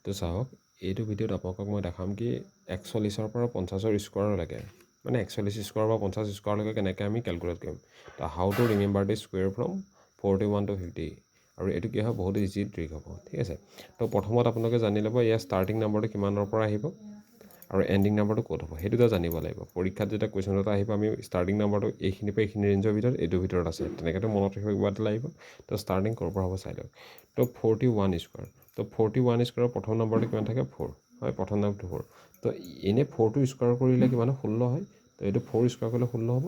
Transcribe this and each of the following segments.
তো চাওক এইটো ভিডিঅ'ত আপোনালোকক মই দেখাম কি 41 পৰা 50ৰ স্কোৱাৰলৈকে মানে 41 স্কোৱাৰ বা 50 স্কোৱাৰলৈকে কেনেকৈ আমি কেলকুলেট কৰিম তো how to remember the square from 41 to 50 আৰু এইটো কি হয় বহুত ইজি ট্ৰিক হ'ব ঠিক আছে তো প্ৰথমত আপোনালোকে জানি ল'ব ইয়াৰ ষ্টাৰ্টিং নাম্বাৰটো কিমানৰ পৰা আহিব আৰু এণ্ডিং নাম্বাৰটো ক'ত হ'ব সেইটোতো জানিব লাগিব পৰীক্ষাত যেতিয়া কুৱেশ্যন এটা আহিব আমি ষ্টাৰ্টিং নাম্বাৰটো এইখিনিৰ পৰা এইখিনি ৰেঞ্জৰ ভিতৰত এইটোৰ ভিতৰত আছে তেনেকৈতো মনত ৰাখিব কিবা এটা লাগিব তো ষ্টাৰ্টিং ক'ৰ পৰা হ'ব চাই লওক তো 41 স্কোৱাৰ তো 41 স্কোৱাৰৰ প্ৰথম নম্বৰটো কিমান থাকে 4 হয় প্ৰথম নামটো 4 তো এনেই 4টো স্কোৱাৰ কৰিলে কিমান 16 হয় তো এইটো 4 স্কোৱাৰ কৰিলে 16 হ'ব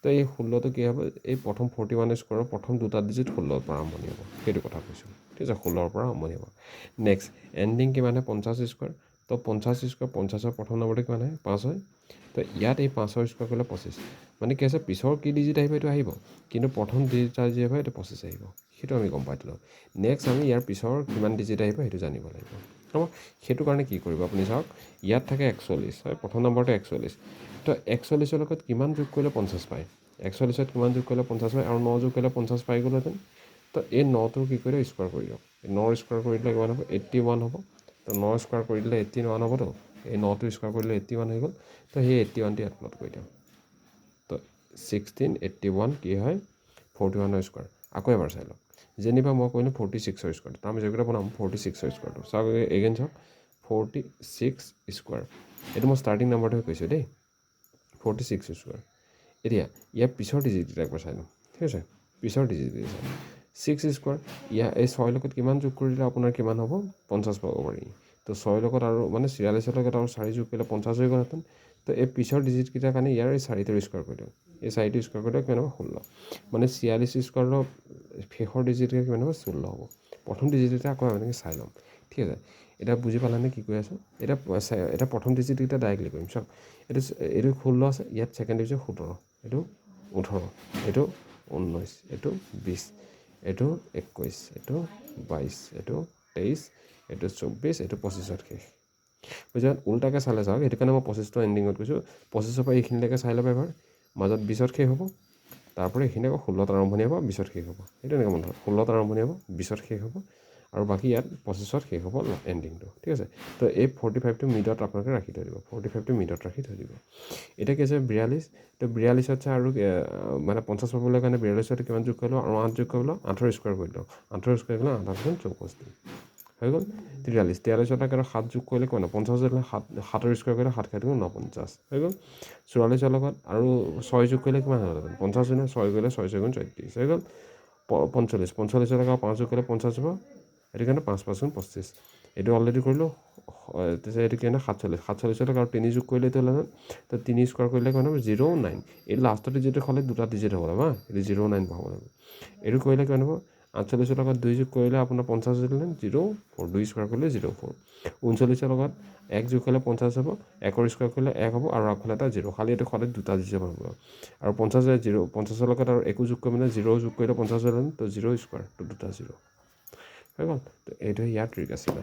তো এই 16টো কি হ'ব এই প্ৰথম 41 স্কোৱাৰৰ প্ৰথম দুটা ডিজিট 16ৰ পৰা আৰম্ভণি হ'ব সেইটো কথা কৈছোঁ ঠিক আছে 16ৰ পৰা আৰম্ভণি হ'ব নেক্সট এণ্ডিং কিমান হয় 50 স্কোৱাৰ তো 50 স্কোৱাৰ 50ৰ প্ৰথম নম্বৰটো কিমান হয় 5 হয় তো ইয়াত এই 5ৰ স্কোৱাৰ কৰিলে 25 মানে কি আছে পিছৰ কি ডিজিট আহিব এইটো আহিব কিন্তু প্ৰথম ডিজিট যি আহিব এইটো 25 আহিব সেইটো আমি গম পাই দিলোঁ নেক্সট আমি ইয়াৰ পিছৰ কিমান ডিজিট আহিব সেইটো জানিব লাগিব হ'ব সেইটো কাৰণে কি কৰিব আপুনি চাওক ইয়াত থাকে 41 হয় প্ৰথম নম্বৰটো 41 তো 41ৰ লগত কিমান যোগ কৰিলে 50 পায় 41ত কিমান যোগ কৰিলে 50 পায় আৰু 9 যোগ কৰিলে 50 পাই গ'লহেঁতেন তো এই 9টোৰ কি কৰিলে স্কোৱাৰ কৰি দিয়ক 9 স্কোৱাৰ কৰি দিলে কিমান হ'ব 81 হ'ব তো 9 স্কোৱাৰ কৰি দিলে 81 হ'বতো এই 9টো স্কোৱাৰ কৰি দিলে 81 হৈ গ'ল তো সেই 81টো ইয়াত প্লট কৰি দিয়ক তো 1681 কি হয় 41ৰ স্কোৱাৰ আকৌ এবাৰ চাই লওক যেনিবা মই কৰিলোঁ 46ৰ স্কোৱাৰ তাৰ আমি যেনেকৈ বনাম 46ৰ স্কোৱাৰটো চাওক এগেইন চাওক 46 স্কোৱাৰ এইটো মই ষ্টাৰ্টিং নাম্বাৰটোহে কৈছোঁ দেই 46 স্কোৱাৰ এতিয়া ইয়াৰ পিছৰ ডিজিটকেইটা একবাৰ চাই লওঁ ঠিক আছে পিছৰ ডিজিটকেইটা চাই 6 স্কোৱাৰ ইয়াৰ এই 6 লগত কিমান যোগ কৰিলে আপোনাৰ কিমান হ'ব 50 পাব পাৰি তো 6 লগত আৰু মানে 46ৰ লগত আৰু 4 যোগ কৰিলে 50 হৈ গ'লহেঁতেন তো এই পিছৰ ডিজিটকেইটাৰ কাৰণে ইয়াৰ এই 4টোৰ স্কোৱাৰ কৰি দিয়ক এই 4টো স্কোৱাৰ কৰি দিয়ক কিমান হ'ব 16 মানে 46 স্কোৱাৰৰ শেষৰ ডিজিটকেইটা কিমান হ'ব 16 হ'ব প্ৰথম ডিজিটকেইটা আকৌ এনেকৈ চাই ল'ম ঠিক আছে এটা বুজি পালানে কি কৈ আছোঁ এটা প্ৰথম ডিজিটকেইটা ডাইৰেক্টলি কৰিম চাওক এইটো 16 আছে ইয়াত ছেকেণ্ড ডিজিট 17 এইটো 18 এইটো 19 এইটো 20 এইটো 21 এইটো 22 এইটো 23 এইটো 24 এইটো 25ত শেষ বুজিছে উল্টাকৈ চালে চাওক সেইটো কাৰণে মই 25টো এণ্ডিঙত কৈছোঁ 25ৰ পৰা এইখিনিলৈকে চাই ল'ব এবাৰ মাজত 20ত শেষ হ'ব তাৰপৰা এইখিনি আকৌ 16ত আৰম্ভণি হ'ব 20ত শেষ হ'ব সেইটো এনেকৈ মনত 16ত আৰম্ভণি হ'ব 20ত শেষ হ'ব আৰু বাকী ইয়াত 25ত শেষ হ'ব এণ্ডিংটো ঠিক আছে তো এই 45টো মিডত আপোনালোকে ৰাখি থৈ দিব 45টো মিডত ৰাখি থৈ দিব এতিয়া কি আছে 42 তো 42ত চাই আৰু মানে 50 পাবলৈ কাৰণে 42ত কিমান যোগ কৰিলোঁ আৰু 8 যোগ কৰিলোঁ 8ৰ স্কোৱাৰ কৰিলোঁ 8ৰ স্কোৱাৰ কৰিলোঁ 8 হৈ গ'ল 43 43ত আৰু 7 যোগ কৰিলে কিমান 50 7ৰ স্কোৱাৰ কৰিলে 7 খাই দিব 49 হৈ গ'ল 44ৰ লগত আৰু 6 যোগ কৰিলে কিমান হ'ল 50 6 কৰিলে 6 6 34 হৈ গ'ল 45 45ৰ লগত 5 যোগ কৰিলে 50 হ'ব সেইটো কাৰণে 5 5 25 এইটো অলৰেডি কৰিলোঁ তাৰপিছত এইটো কিনে 47 47ৰ আৰু 3 যোগ কৰিলে এইটো হ'লে তো 3 স্কোৱাৰ কৰিলে কিমান হ'ব 09 এই লাষ্টতে যিটো হ'লে দুটা ডিজিট হ'ব লাগিব এইটো 09 পাব লাগিব এইটো কৰিলে কিমান হ'ব 48ৰ লগত 2 যোগ কৰিলে আপোনাৰ 50 হ'লে 04 2 স্কোৱাৰ কৰিলে 04 39ৰ লগত 1 যোগ কৰিলে 50 হ'ব 1ৰ স্কোৱাৰ কৰিলে 1 হ'ব আৰু আগফালে এটা 0 খালি এইটো সদায় দুটা ডিজিট পাব আৰু 50ৰ লগত আৰু একো যোগ কৰি মানে 0 যোগ কৰিলে 50 হ'লে তো 0 স্কোৱাৰ তো দুটা 0 হৈ গ'ল তো এইটোৱে ইয়াৰ ট্ৰিক আছিলে